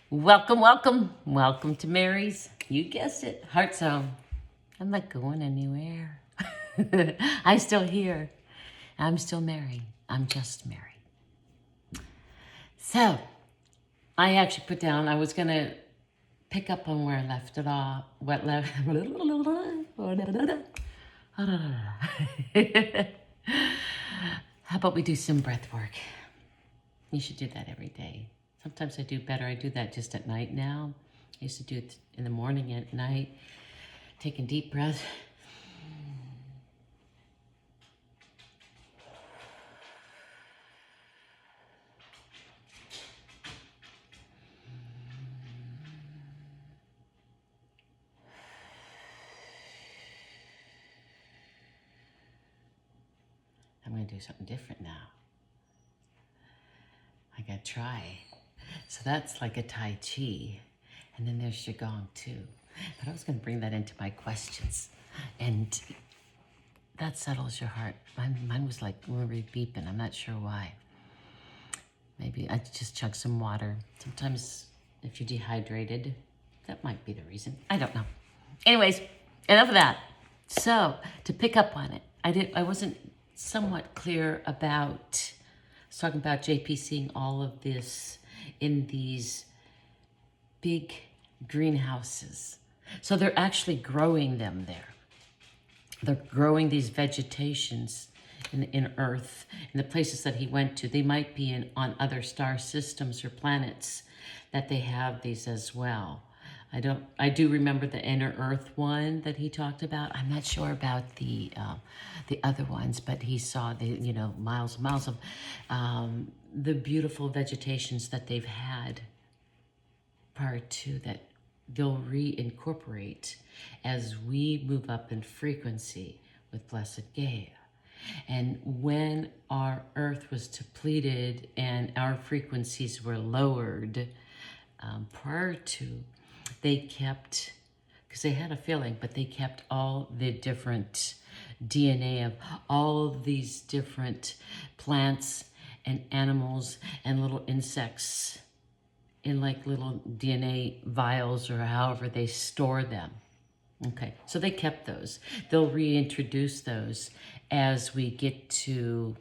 Welcome, welcome, welcome to Mary's, you guessed it, Heart Zone. I'm not going anywhere. I'm still here. I'm still Mary. I'm just Mary. So, I actually put down, I was going to pick up on where I left it off. What left? How about we do some breath work? You should do that every day. Sometimes I do better. I do that just at night now. I used to do it in the morning and at night. Taking deep breaths. I'm going to do something different now. I got to try. So that's like a Tai Chi. And then there's Qigong too. But I was going to bring that into my questions. And that settles your heart. Mine was like really beeping. I'm not sure why. Maybe I just chug some water. Sometimes if you're dehydrated, that might be the reason. I don't know. Anyways, enough of that. So to pick up on it, I wasn't somewhat clear about, I was talking about JP seeing all of this in these big greenhouses. So they're actually growing them there. They're growing these vegetations in Earth, in the places that he went to. They might be on other star systems or planets that they have these as well. I do remember the inner Earth one that he talked about. I'm not sure about the other ones, but he saw miles and miles of the beautiful vegetations that they've had prior to that they'll reincorporate as we move up in frequency with Blessed Gaia. And when our earth was depleted and our frequencies were lowered prior to, they kept, because they had a feeling, but they kept all the different DNA of all of these different plants and animals and little insects in like little DNA vials or however they store them. Okay, so they kept those. They'll reintroduce those as we get to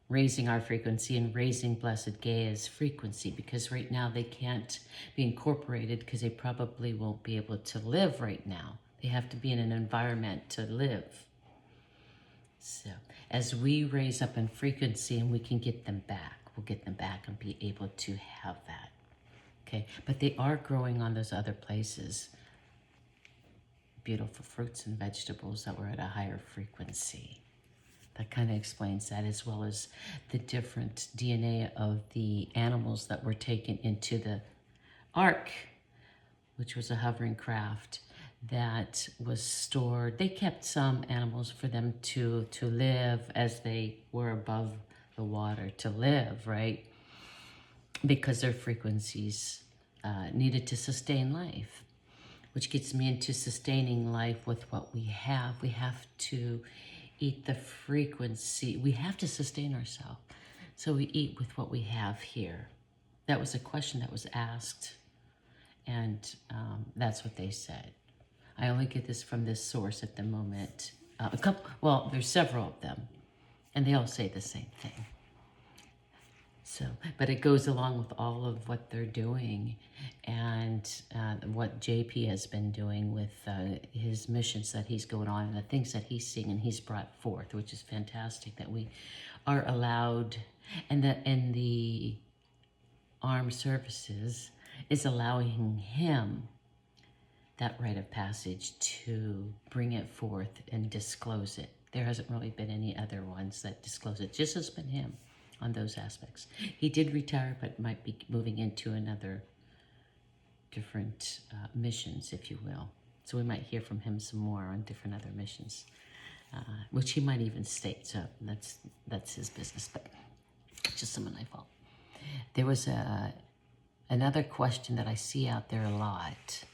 raising our frequency and raising Blessed Gaia's frequency, because right now they can't be incorporated because they probably won't be able to live right now. They have to be in an environment to live. So as we raise up in frequency and we can get them back, we'll get them back and be able to have that. Okay, but they are growing on those other places. Beautiful fruits and vegetables that were at a higher frequency. That kind of explains that, as well as the different DNA of the animals that were taken into the Ark, which was a hovering craft that was stored. They kept some animals for them to live as they were above the water, to live, right? Because their frequencies needed to sustain life, which gets me into sustaining life with what we have. We have to eat the frequency. We have to sustain ourselves. So we eat with what we have here. That was a question that was asked, and that's what they said. I only get this from this source at the moment. Well, there's several of them, and they all say the same thing. So, but it goes along with all of what they're doing and what JP has been doing with his missions that he's going on and the things that he's seeing and he's brought forth, which is fantastic that we are allowed, and that in the armed services is allowing him that rite of passage to bring it forth and disclose it. There hasn't really been any other ones that disclose it, just has been him on those aspects. He did retire, but might be moving into another different missions, if you will. So we might hear from him some more on different other missions, which he might even state. So that's his business, but just some of my fault. There was another question that I see out there a lot.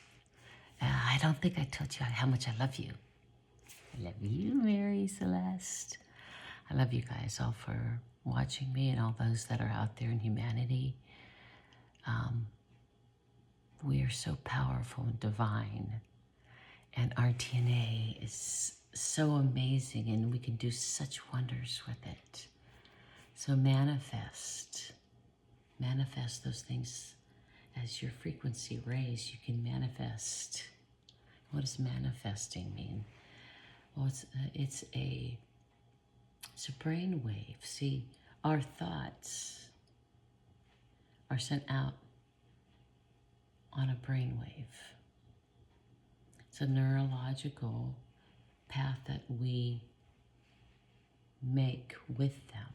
I don't think I told you how much I love you. I love you, Mary Celeste. I love you guys all for watching me and all those that are out there in humanity. We are so powerful and divine, and our DNA is so amazing, and we can do such wonders with it. So manifest those things. As your frequency raise, you can manifest. What does manifesting mean? Well, it's a brain wave. See, our thoughts are sent out on a brain wave. It's a neurological path that we make with them.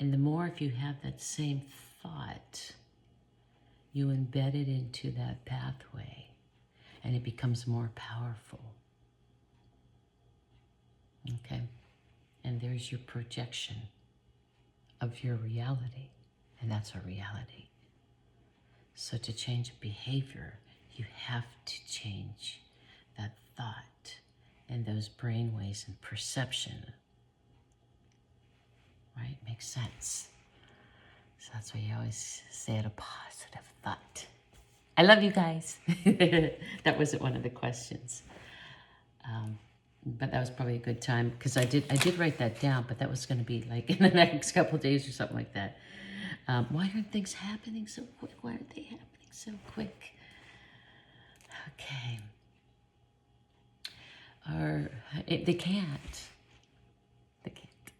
And the more, if you have that same thought, you embed it into that pathway, and it becomes more powerful. Okay? And there's your projection of your reality, and that's a reality. So to change behavior, you have to change that thought and those brainwaves and perception. Right? Makes sense. So that's why you always say it, a positive thought. I love you guys. That wasn't one of the questions. But that was probably a good time, because I did write that down, but that was going to be like in the next couple of days or something like that. Why aren't things happening so quick? Why aren't they happening so quick? Okay. They can't. They can't.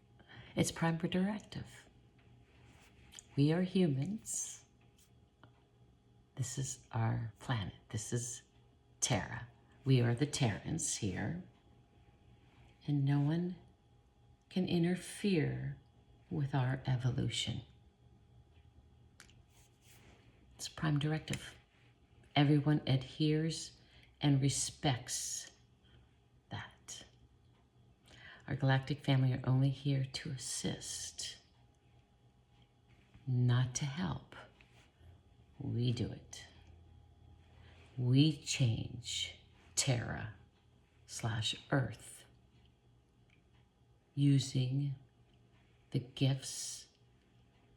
It's prime directive. We are humans. This is our planet. This is Terra. We are the Terrans here. And no one can interfere with our evolution. It's prime directive. Everyone adheres and respects that. Our galactic family are only here to assist, not to help. We do it. We change Terra/Earth using the gifts,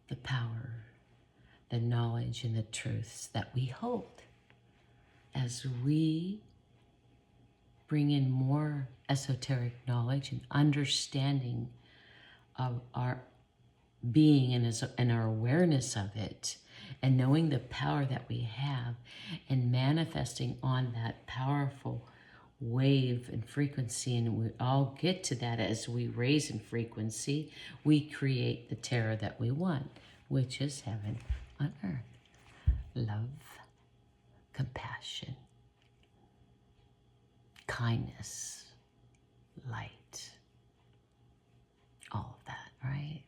the power, the knowledge, and the truths that we hold. As we bring in more esoteric knowledge and understanding of our being and our awareness of it, and knowing the power that we have, and manifesting on that powerful wave and frequency, and we all get to that as we raise in frequency, we create the Terra that we want, which is heaven on earth. Love, compassion, kindness, light, all of that, right?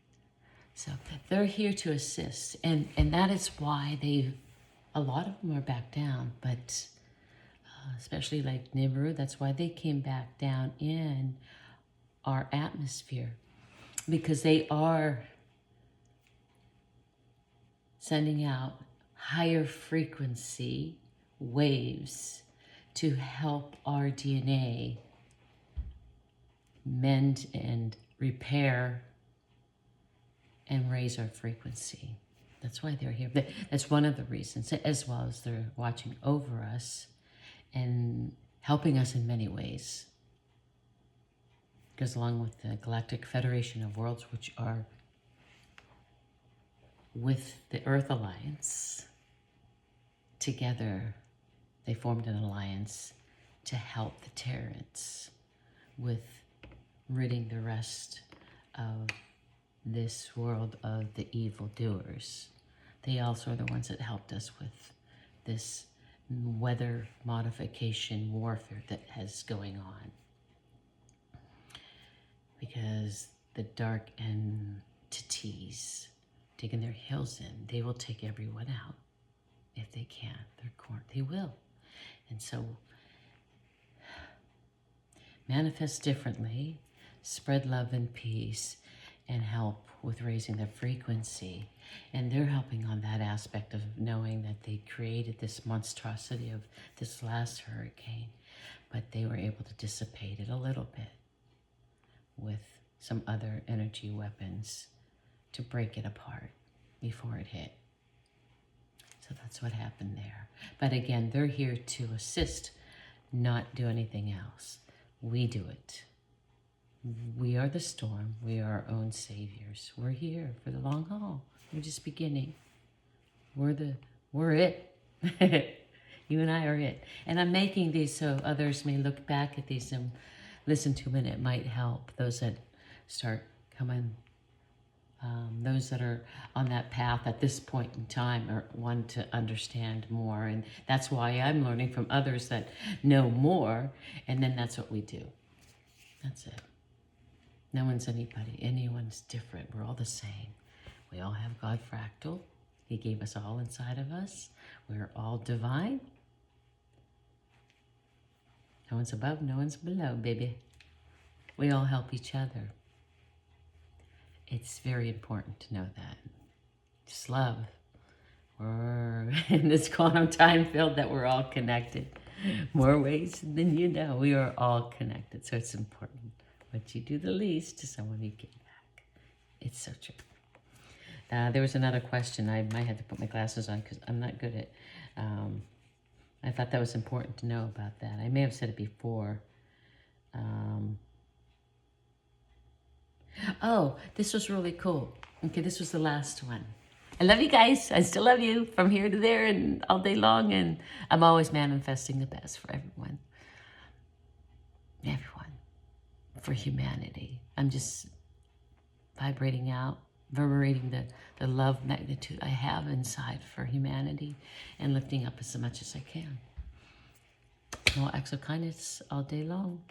So they're here to assist, and that is why a lot of them are back down, but especially like Nibiru, that's why they came back down in our atmosphere, because they are sending out higher frequency waves to help our DNA mend and repair and raise our frequency. That's why they're here. That's one of the reasons, as well as they're watching over us and helping us in many ways. Because along with the Galactic Federation of Worlds, which are with the Earth Alliance, together they formed an alliance to help the Terrans with ridding the rest of this world of the evildoers. They also are the ones that helped us with this weather modification warfare that has going on. Because the dark entities digging their heels in, they will take everyone out if they can. They will. And so manifest differently, spread love and peace, and help with raising their frequency. And they're helping on that aspect of knowing that they created this monstrosity of this last hurricane, but they were able to dissipate it a little bit with some other energy weapons to break it apart before it hit. So So that's what happened there. But again, they're here to assist, not do anything else. We do it. We are the storm. We are our own saviors. We're here for the long haul. We're just beginning. We're it. You and I are it. And I'm making these so others may look back at these and listen to them, and it might help those that start coming, those that are on that path at this point in time or want to understand more. And that's why I'm learning from others that know more, and then that's what we do. That's it. No one's anyone's different. We're all the same. We all have God fractal. He gave us all inside of us. We're all divine. No one's above, no one's below, baby. We all help each other. It's very important to know that. Just love. We're in this quantum time field that we're all connected. More ways than you know. We are all connected, so it's important. What you do the least to someone you give back. It's so true. There was another question. I might have to put my glasses on because I'm not good at... I thought that was important to know about that. I may have said it before. Oh, this was really cool. Okay, this was the last one. I love you guys. I still love you from here to there and all day long. And I'm always manifesting the best for everyone. Everyone. For humanity. I'm just vibrating out, reverberating the love magnitude I have inside for humanity and lifting up as much as I can. More acts of kindness all day long.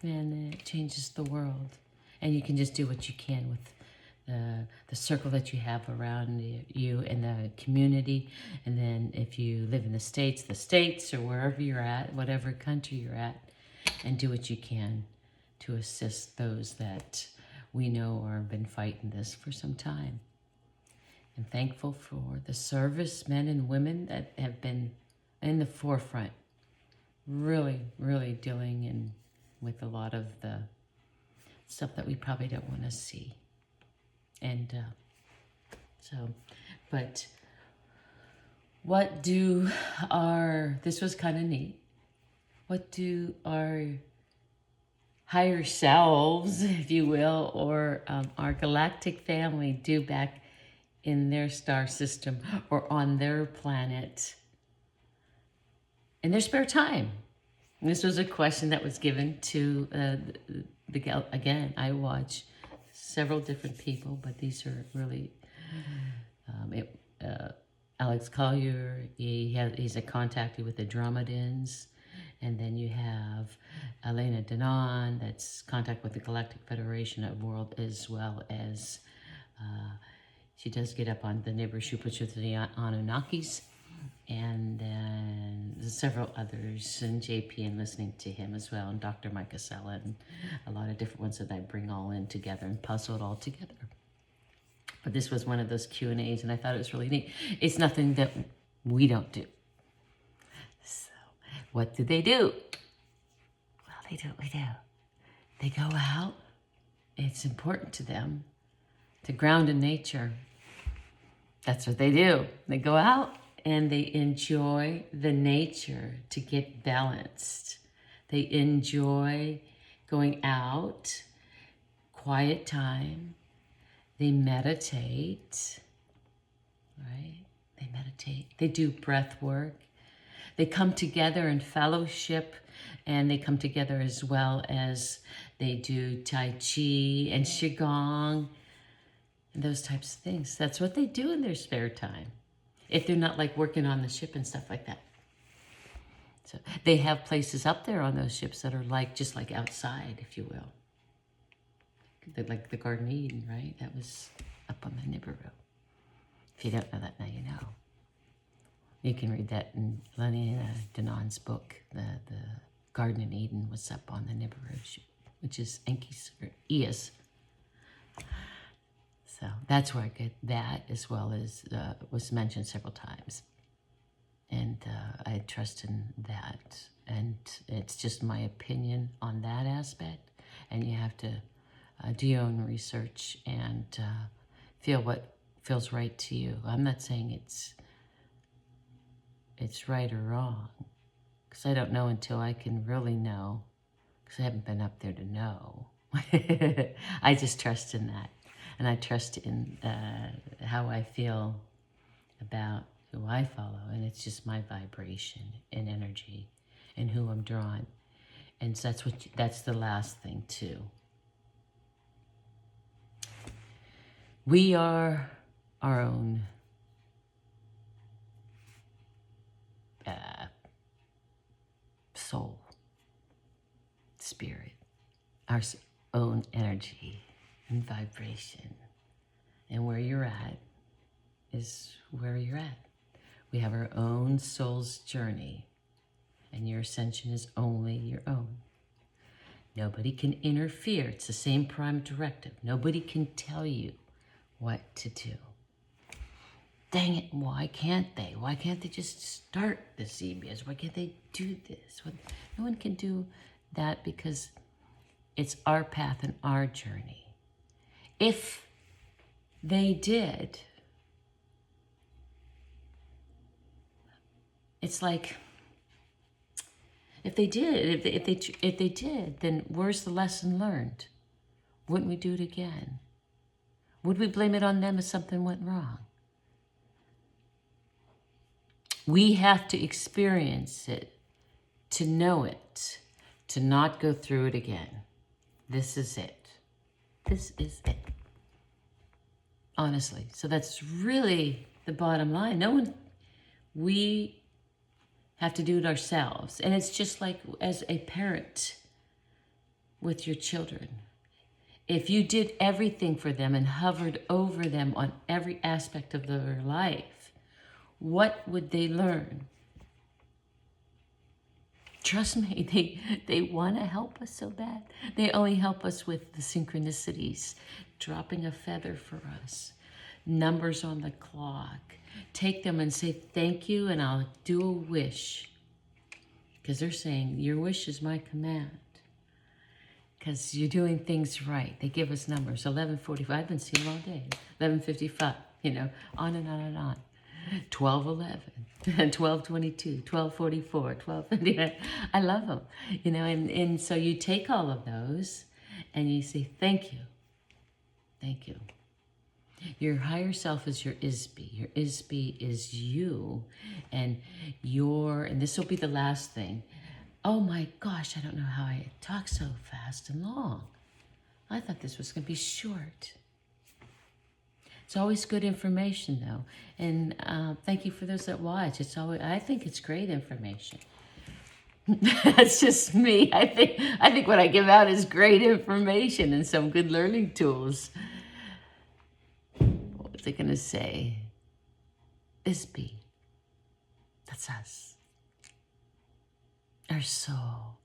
And it changes the world. And you can just do what you can with the circle that you have around you and the community. And then if you live in the States or wherever you're at, whatever country you're at, and do what you can to assist those that we know or have been fighting this for some time. And thankful for the servicemen and women that have been in the forefront, really, really dealing with a lot of the stuff that we probably don't want to see. And but what do this was kind of neat. What do our higher selves, if you will, or our galactic family do back in their star system or on their planet in their spare time? And this was a question that was given to again, I watch several different people, but these are really Alex Collier. He's a contactee with the Dromedans. And then you have Elena Denon, that's contact with the Galactic Federation of World, as well as she does get up on the neighborhood which with the Anunnakis. And then there's several others, and JP, and listening to him as well, and Dr. Mike Casella, and a lot of different ones that I bring all in together and puzzle it all together. But this was one of those Q&As, and I thought it was really neat. It's nothing that we don't do. So, what do? Well, they do what we do. They go out. It's important to them to ground in nature. That's what they do. They go out and they enjoy the nature to get balanced. They enjoy going out, quiet time. They meditate, right? They meditate. They do breath work. They come together in fellowship, and they come together as well as they do Tai Chi and Qigong and those types of things. That's what they do in their spare time, if they're not like working on the ship and stuff like that. So they have places up there on those ships that are like just like outside, if you will. Like the Garden of Eden, right? That was up on the Nibiru. If you don't know that, now you know. You can read that in Elena Denon's book. The Garden of Eden was up on the Nibiru, which is Enki's or Eos. So that's where I get that, as well as was mentioned several times. And I trust in that. And it's just my opinion on that aspect. And you have to do your own research and feel what feels right to you. I'm not saying it's it's right or wrong. Because I don't know until I can really know. Because I haven't been up there to know. I just trust in that. And I trust in how I feel about who I follow. And it's just my vibration and energy and who I'm drawn. And so that's the last thing too. We are our own soul, spirit, our own energy and vibration. And where you're at is where you're at. We have our own soul's journey, and your ascension is only your own. Nobody can interfere. It's the same prime directive. Nobody can tell you what to do. Dang it, why can't they? Why can't they just start the CBS? Why can't they do this? No one can do that because it's our path and our journey. If they did, it's like, if they did, then where's the lesson learned? Wouldn't we do it again? Would we blame it on them if something went wrong? We have to experience it, to know it, to not go through it again. This is it. This is it. Honestly. So that's really the bottom line. We have to do it ourselves. And it's just like as a parent with your children. If you did everything for them and hovered over them on every aspect of their life, what would they learn? Trust me, they want to help us so bad. They only help us with the synchronicities, dropping a feather for us, numbers on the clock. Take them and say thank you, and I'll do a wish. Because they're saying, your wish is my command. Because you're doing things right. They give us numbers. 11:45, I've been seeing them all day. 11:55, on and on and on. 12:11, 12:22, 12:44, 12:59. I love them, and so you take all of those and you say, thank you. Thank you. Your higher self is your ISB. Your ISB is you, and this will be the last thing. Oh my gosh, I don't know how I talk so fast and long. I thought this was going to be short. It's always good information, though. And thank you for those that watch. I think it's great information. That's just me. I think what I give out is great information and some good learning tools. What was I going to say? ISB. That's us. Our soul.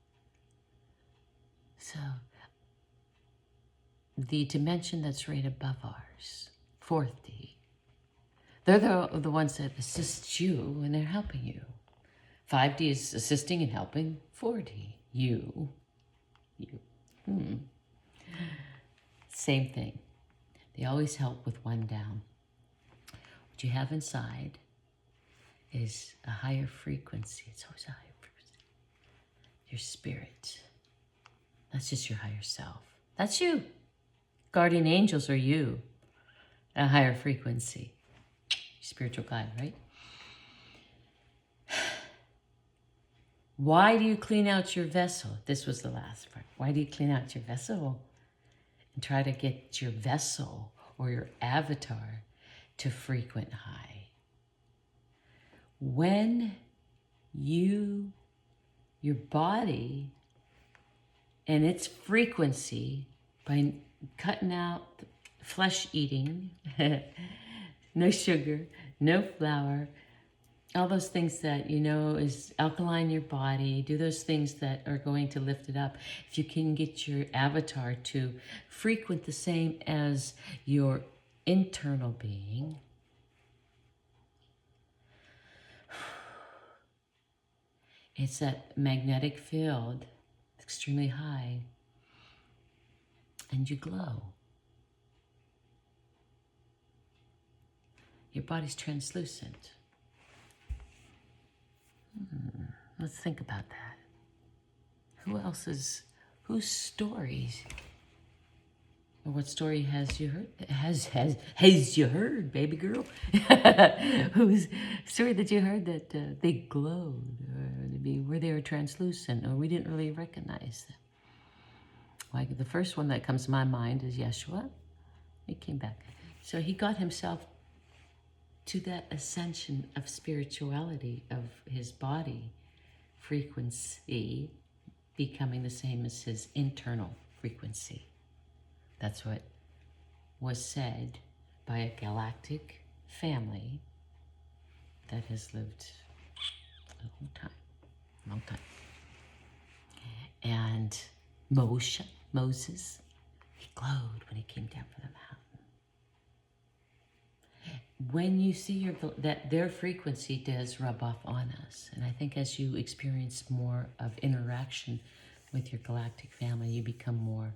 So, the dimension that's right above ours, 4D, they're the ones that assist you and they're helping you. 5D is assisting and helping 4D. You. Same thing. They always help with one down. What you have inside is a higher frequency. It's always a higher frequency. Your spirit. That's just your higher self. That's you. Guardian angels are you. A higher frequency. Spiritual guide, right? Why do you clean out your vessel? This was the last part. Why do you clean out your vessel? And try to get your vessel or your avatar to frequent high. When your body and its frequency, by cutting out flesh eating, no sugar, no flour, all those things that is alkaline your body, do those things that are going to lift it up. If you can get your avatar to frequent the same as your internal being, it's that magnetic field, extremely high, and you glow. Your body's translucent. Let's think about that. Whose stories, or what story has you heard? Has you heard, baby girl? Whose story that you heard that they glowed, or where they were translucent, or we didn't really recognize them? Like the first one that comes to my mind is Yeshua. He came back. So he got himself to that ascension of spirituality, of his body frequency becoming the same as his internal frequency. That's what was said by a galactic family that has lived a long time. And Moses, he glowed when he came down from the mountain. When you see that their frequency does rub off on us, and I think as you experience more of interaction with your galactic family, you become more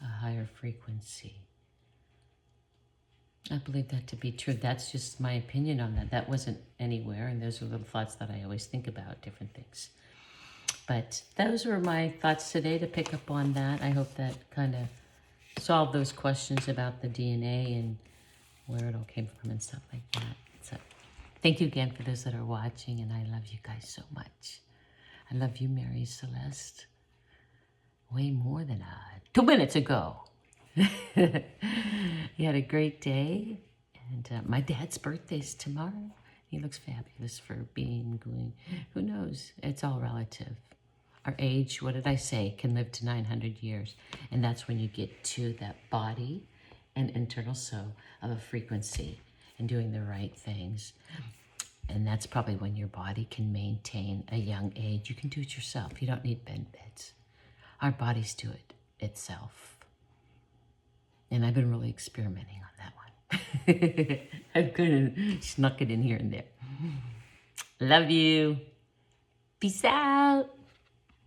a higher frequency. I believe that to be true. That's just my opinion on that. That wasn't anywhere, and those are little thoughts that I always think about, different things. But those were my thoughts today to pick up on that. I hope that kind of solved those questions about the DNA and where it all came from and stuff like that. So thank you again for those that are watching, and I love you guys so much. I love you, Mary Celeste, way more than 2 minutes ago. You had a great day, and my dad's birthday's tomorrow. He looks fabulous for going. Who knows? It's all relative. Our age, what did I say, can live to 900 years. And that's when you get to that body and internal soul of a frequency and doing the right things. And that's probably when your body can maintain a young age. You can do it yourself. You don't need beds. Our bodies do it itself. And I've been really experimenting on that one. I've kind of snuck it in here and there. Love you. Peace out.